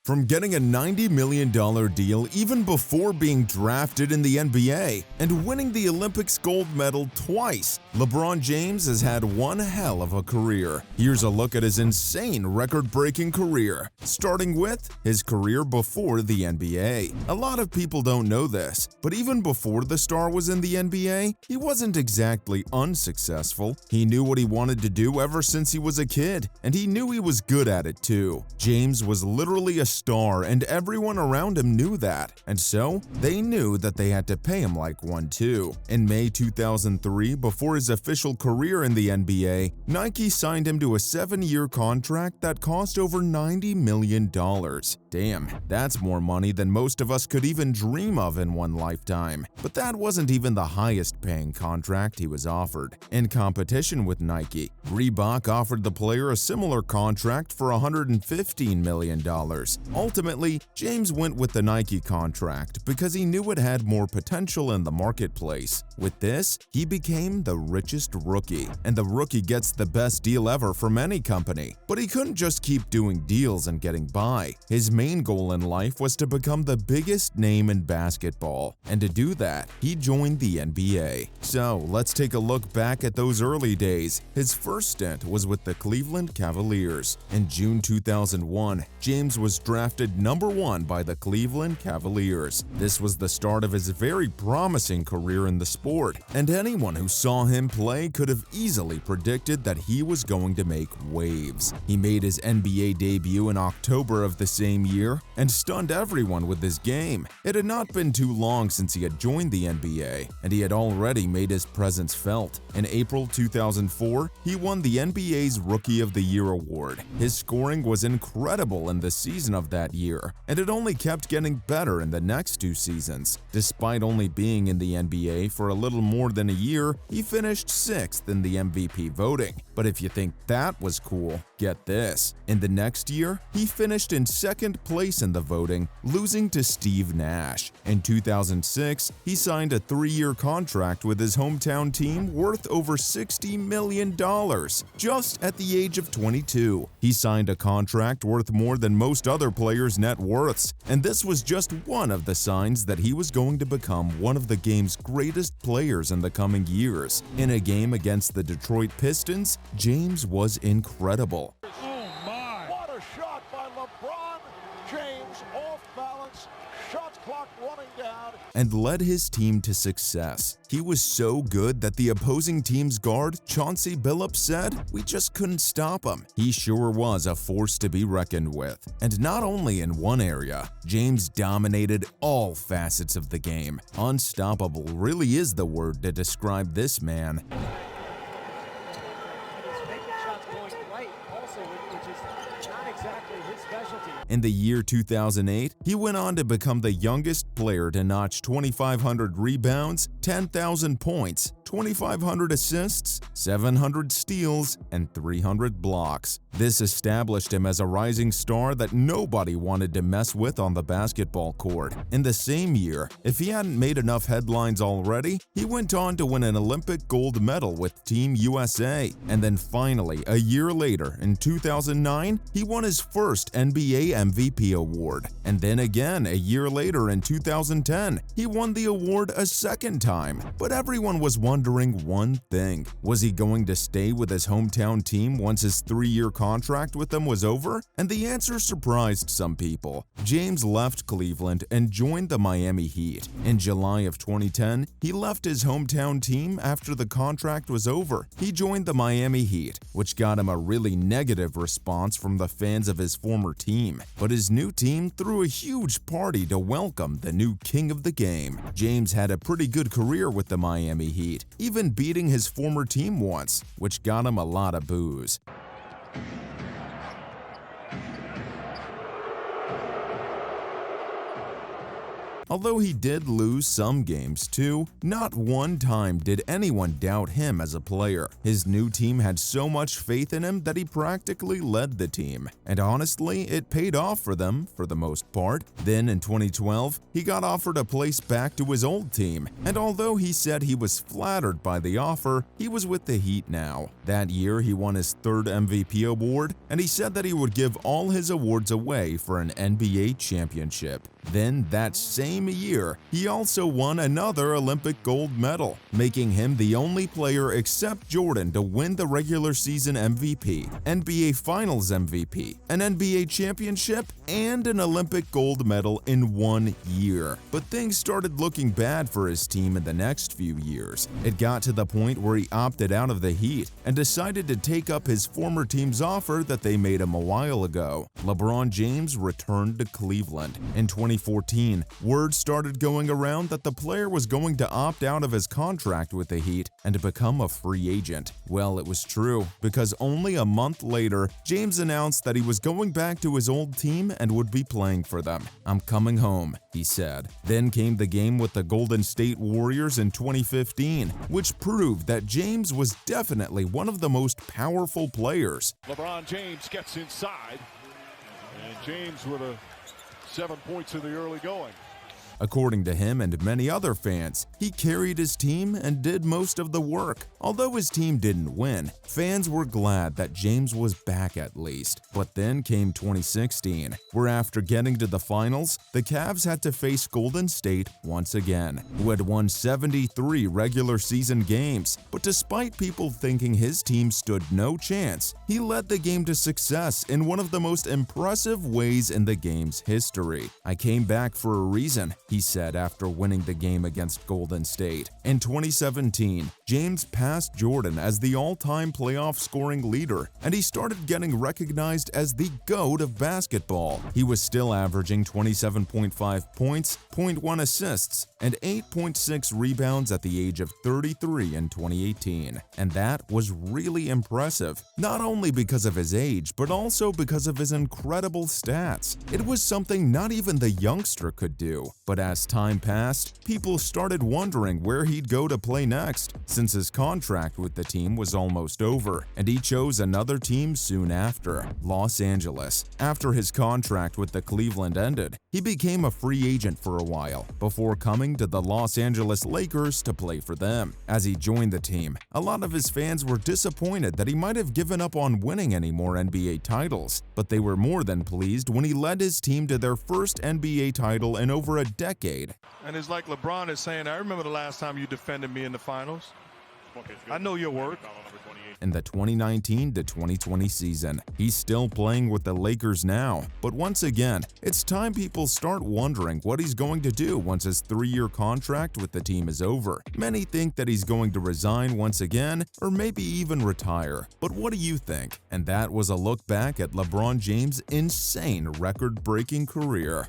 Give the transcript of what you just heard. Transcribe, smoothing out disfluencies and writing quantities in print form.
From getting a $90 million deal even before being drafted in the NBA and winning the Olympics gold medal twice, LeBron James has had one hell of a career. Here's a look at his insane record-breaking career, starting with his career before the NBA. A lot of people don't know this, but even before the star was in the NBA, he wasn't exactly unsuccessful. He knew what he wanted to do ever since he was a kid, and he knew he was good at it too. James was literally a star, and everyone around him knew that, and so they knew that they had to pay him like one too. In May 2003, before his official career in the NBA, Nike signed him to a 7-year contract that cost over $90 million. Damn, that's more money than most of us could even dream of in one lifetime. But that wasn't even the highest paying contract he was offered. In competition with Nike, Reebok offered the player a similar contract for $115 million. Ultimately, James went with the Nike contract because he knew it had more potential in the marketplace. With this, he became the richest rookie, and the rookie gets the best deal ever from any company. But he couldn't just keep doing deals and getting by. His main goal in life was to become the biggest name in basketball, and to do that, he joined the NBA. So, let's take a look back at those early days. His first stint was with the Cleveland Cavaliers. In June 2001, James was drafted number 1 by the Cleveland Cavaliers. This was the start of his very promising career in the sport, and anyone who saw him play could have easily predicted that he was going to make waves. He made his NBA debut in October of the same year and stunned everyone with his game. It had not been too long since he had joined the NBA, and he had already made his presence felt. In April 2004, he won the NBA's Rookie of the Year award. His scoring was incredible in the season of that year, and it only kept getting better in the next 2 seasons. Despite only being in the NBA for a little more than a year, he finished 6th in the MVP voting. But if you think that was cool, get this. In the next year, he finished in 2nd place in the voting, losing to Steve Nash. In 2006, he signed a 3-year contract with his hometown team worth over $60 million. Just at the age of 22, he signed a contract worth more than most other players' net worths, and this was just one of the signs that he was going to become one of the game's greatest players in the coming years. In a game against the Detroit Pistons, James was incredible. Oh my! What a shot by LeBron James, off balance, shot clock running down, and led his team to success. He was so good that the opposing team's guard, Chauncey Billups, said, "We just couldn't stop him." He sure was a force to be reckoned with. And not only in one area, James dominated all facets of the game. Unstoppable really is the word to describe this man. In the year 2008, he went on to become the youngest player to notch 2,500 rebounds, 10,000 points, 2,500 assists, 700 steals, and 300 blocks. This established him as a rising star that nobody wanted to mess with on the basketball court. In the same year, if he hadn't made enough headlines already, he went on to win an Olympic gold medal with Team USA. And then finally, a year later, in 2009, he won his first NBA MVP award. And then again, a year later in 2010, he won the award a second time. But everyone was wondering one thing. Was he going to stay with his hometown team once his 3-year contract with them was over? And the answer surprised some people. James left Cleveland and joined the Miami Heat. In July of 2010, he left his hometown team after the contract was over. He joined the Miami Heat, which got him a really negative response from the fans of his former team. But his new team threw a huge party to welcome the new king of the game. James had a pretty good career with the Miami Heat, even beating his former team once, which got him a lot of boos. Although he did lose some games too, not one time did anyone doubt him as a player. His new team had so much faith in him that he practically led the team. And honestly, it paid off for them for the most part. Then in 2012, he got offered a place back to his old team, and although he said he was flattered by the offer, he was with the Heat now. That year, he won his third MVP award, and he said that he would give all his awards away for an NBA championship. Then that same year, he also won another Olympic gold medal, making him the only player except Jordan to win the regular season MVP, NBA Finals MVP, an NBA championship, and an Olympic gold medal in 1 year. But things started looking bad for his team in the next few years. It got to the point where he opted out of the Heat and decided to take up his former team's offer that they made him a while ago. LeBron James returned to Cleveland. In 2014, word started going around that the player was going to opt out of his contract with the Heat and become a free agent. Well, it was true, because only a month later, James announced that he was going back to his old team and would be playing for them. "I'm coming home," he said. Then came the game with the Golden State Warriors in 2015, which proved that James was definitely one of the most powerful players. LeBron James gets inside, and James with 7 points in the early going. According to him and many other fans, he carried his team and did most of the work. Although his team didn't win, fans were glad that James was back at least. But then came 2016, where after getting to the finals, the Cavs had to face Golden State once again, who had won 73 regular season games. But despite people thinking his team stood no chance, he led the game to success in one of the most impressive ways in the game's history. "I came back for a reason," he said after winning the game against Golden State. In 2017, James passed Jordan as the all-time playoff scoring leader, and he started getting recognized as the GOAT of basketball. He was still averaging 27.5 points, 0.1 assists, and 8.6 rebounds at the age of 33 in 2018. And that was really impressive, not only because of his age, but also because of his incredible stats. It was something not even the youngster could do. But as time passed, people started wondering where he'd go to play next, since his contract with the team was almost over, and he chose another team soon after, Los Angeles. After his contract with the Cleveland ended, he became a free agent for a while, before coming to the Los Angeles Lakers to play for them. As he joined the team, a lot of his fans were disappointed that he might have given up on winning any more NBA titles, but they were more than pleased when he led his team to their first NBA title in over a decade. And it's like LeBron is saying, I remember the last time you defended me in the finals. I know your work. In the 2019 to 2020 season, he's still playing with the Lakers now, but once again, it's time people start wondering what he's going to do once his 3-year contract with the team is over. Many think that he's going to resign once again, or maybe even retire. But what do you think? And that was a look back at LeBron James' insane record-breaking career.